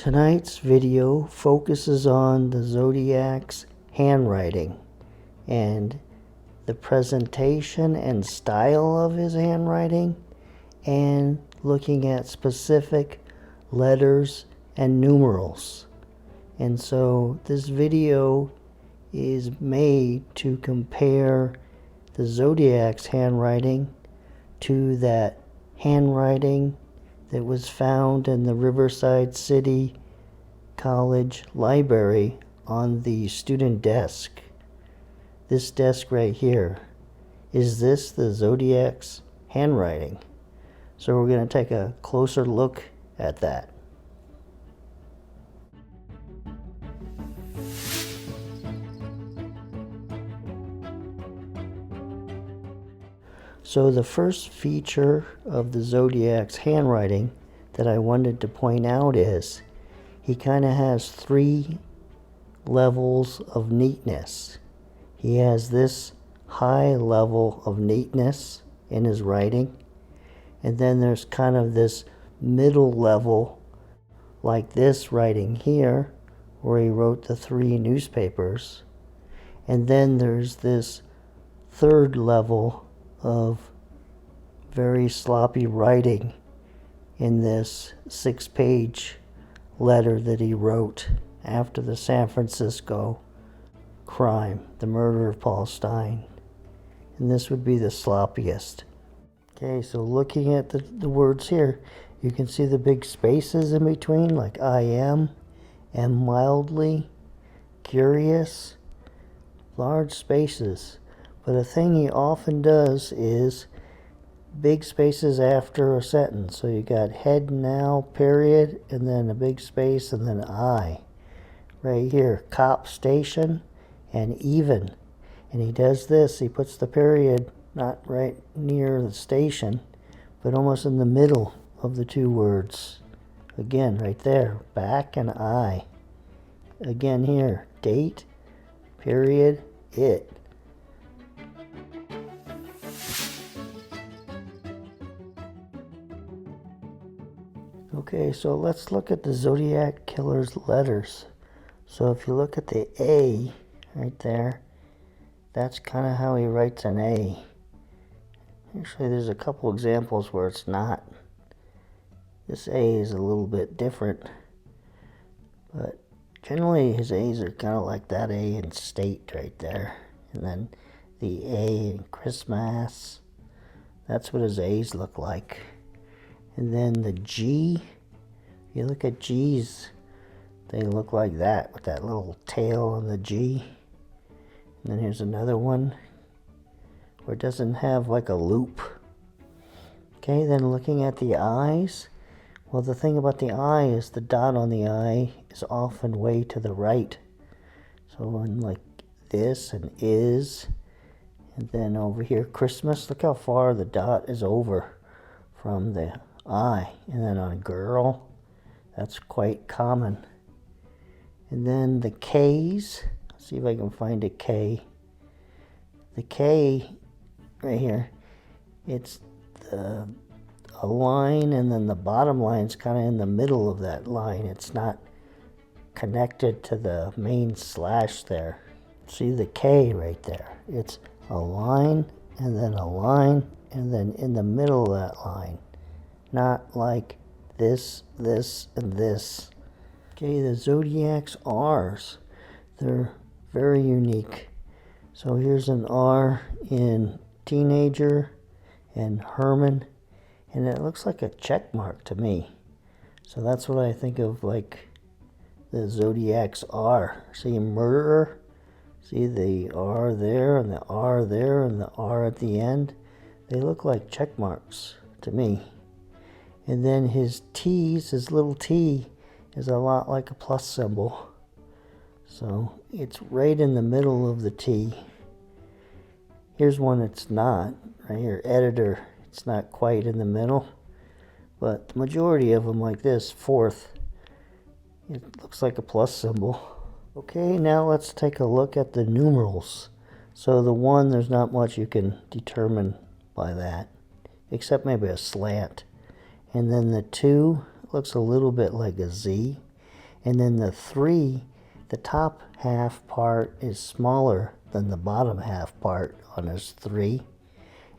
Tonight's video focuses on the Zodiac's handwriting and the presentation and style of his handwriting, and looking at specific letters and numerals. And so this video is made to compare the Zodiac's handwriting to that handwriting that was found in the Riverside City College library on the student desk. This desk right here. Is this the Zodiac's handwriting? So we're going to take a closer look at that. So the first feature of the Zodiac's handwriting that I wanted to point out is he kind of has three levels of neatness. He has this high level of neatness in his writing, and then there's kind of this middle level, like this writing here, where he wrote the 3 newspapers. And then there's this third level of very sloppy writing in this 6-page letter that he wrote after the San Francisco crime, the murder of Paul Stein. And this would be the sloppiest. Okay, so looking at the words here, you can see the big spaces in between, like I am mildly, curious, large spaces. But a thing he often does is big spaces after a sentence. So you got head now, period, and then a big space, and then I. Right here, cop station, and even. And he does this, he puts the period not right near the station, but almost in the middle of the 2 words. Again, right there, back and I. Again here, date, period, it. Okay, so let's look at the Zodiac Killer's letters. So if you look at the A right there, that's kind of how he writes an A. Actually, there's a couple examples where it's not. This A is a little bit different, but generally his A's are kind of like that A in state right there. And then the A in Christmas, that's what his A's look like. And then the G, you look at G's, they look like that with that little tail on the G. And then here's another one where it doesn't have like a loop. Okay, then looking at the I's, well, the thing about the I is the dot on the I is often way to the right. So in like this and is, and then over here Christmas, look how far the dot is over from the I. And then on girl, that's quite common. And then the K's, let's see if I can find a K. The K right here, it's a line, and then the bottom line's kind of in the middle of that line. It's not connected to the main slash there. See the K right there? It's a line, and then a line, and then in the middle of that line. Not like this, this, and this. Okay, the Zodiac's R's, they're very unique. So here's an R in teenager and Herman, and it looks like a check mark to me. So that's what I think of, like the Zodiac's R. See murderer? See the R there, and the R there, and the R at the end? They look like check marks to me. And then his T's, his little T, is a lot like a plus symbol. So it's right in the middle of the T. Here's one it's not. Right here, editor. It's not quite in the middle. But the majority of them like this, fourth, it looks like a plus symbol. Okay, now let's take a look at the numerals. So the 1, there's not much you can determine by that, except maybe a slant. And then the 2 looks a little bit like a Z. And then the 3, the top half part is smaller than the bottom half part on his 3.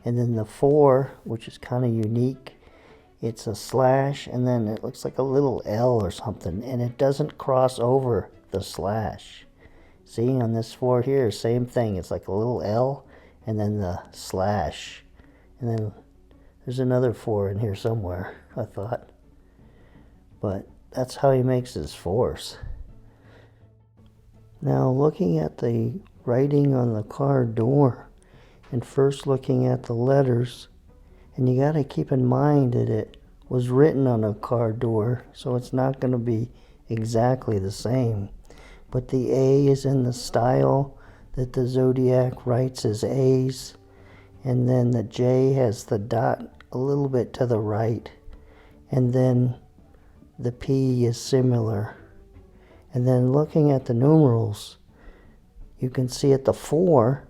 And then the 4, which is kind of unique, it's a slash, and then it looks like a little L or something, and it doesn't cross over the slash. See, on this 4 here, same thing. It's like a little L, and then the slash. And then there's another 4 in here somewhere, I thought. But that's how he makes his 4s. Now, looking at the writing on the car door, and first looking at the letters, and you got to keep in mind that it was written on a car door, so it's not going to be exactly the same. But the A is in the style that the Zodiac writes as A's, and then the J has the dot a little bit to the right, and then the P is similar. And then looking at the numerals, you can see at the 4,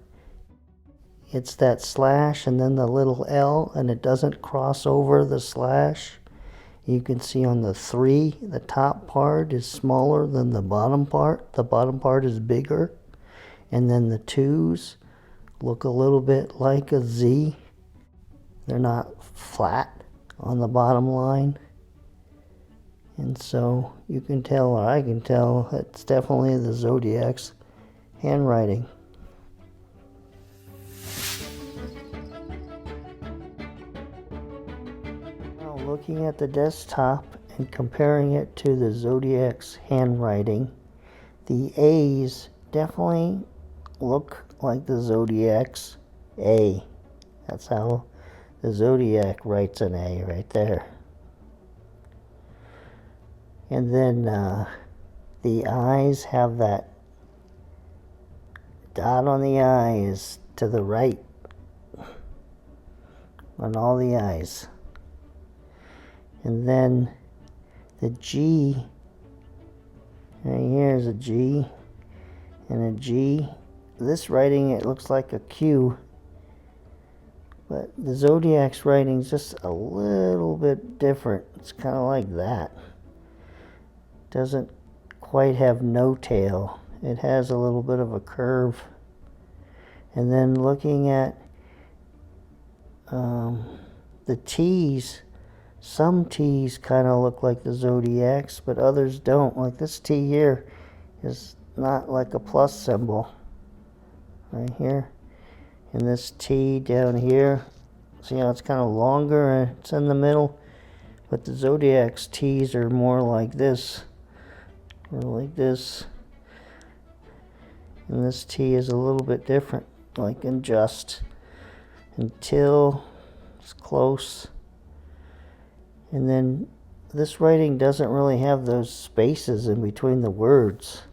it's that slash and then the little L, and it doesn't cross over the slash. You can see on the 3, the top part is smaller than the bottom part. The bottom part is bigger. And then the 2s look a little bit like a Z. They're not flat on the bottom line. And so you can tell, or I can tell, it's definitely the Zodiac's handwriting. Now looking at the desktop and comparing it to the Zodiac's handwriting, the A's definitely look like the Zodiac's A. That's how the Zodiac writes an A right there. And then the I's have that dot on the I is to the right on all the I's. And then the G, right here is a G and a G. This writing, it looks like a Q, but the Zodiac's writing is just a little bit different. It's kind of like that. Doesn't quite have no tail. It has a little bit of a curve. And then looking at the T's, some T's kind of look like the Zodiac's, but others don't. Like this T here is not like a plus symbol right here. And this T down here, see how it's kind of longer and it's in the middle? But the Zodiac's T's are more like this, or like this. And this T is a little bit different, like in just, until it's close. And then this writing doesn't really have those spaces in between the words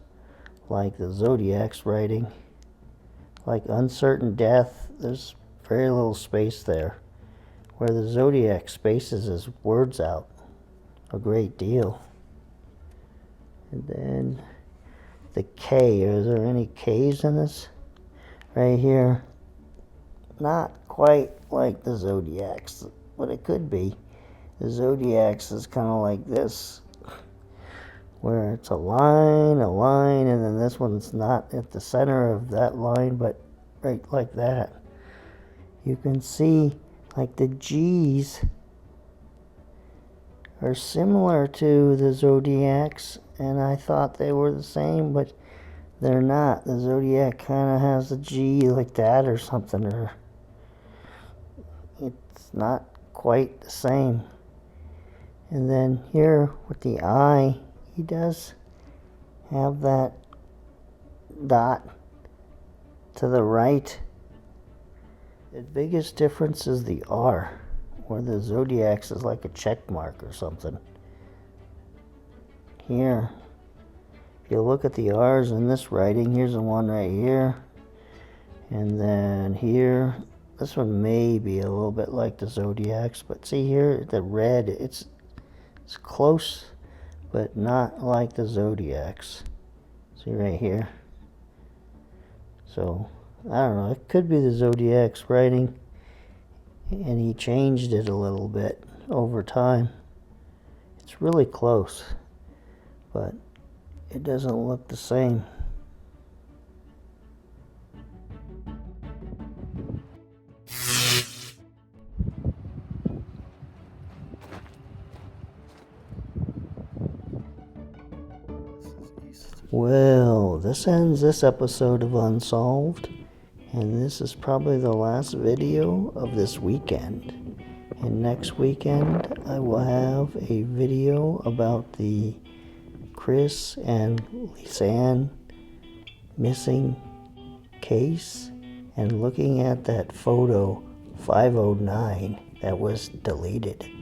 like the Zodiac's writing. Like uncertain death, there's very little space there, where the Zodiac spaces his words out a great deal. And then the K, is there any K's in this? Right here, not quite like the Zodiac's, but it could be. The Zodiac's is kind of like this, where it's a line, and then this one's not at the center of that line, but right like that. You can see like the G's are similar to the Zodiac's, and I thought they were the same, but they're not. The Zodiac kind of has a G like that or something, or it's not quite the same. And then here with the I, he does have that dot to the right. The biggest difference is the R, where the Zodiac's is like a check mark or something. Here, if you look at the R's in this writing, here's the one right here. And then here, this one may be a little bit like the Zodiac's, but see here, the red, it's close, but not like the Zodiac's. See right here? So, I don't know, it could be the Zodiac's writing, and he changed it a little bit over time. It's really close, but it doesn't look the same. Well, this ends this episode of Unsolved, and this is probably the last video of this weekend. And next weekend, I will have a video about the Chris and Lisanne missing case and looking at that photo 509 that was deleted.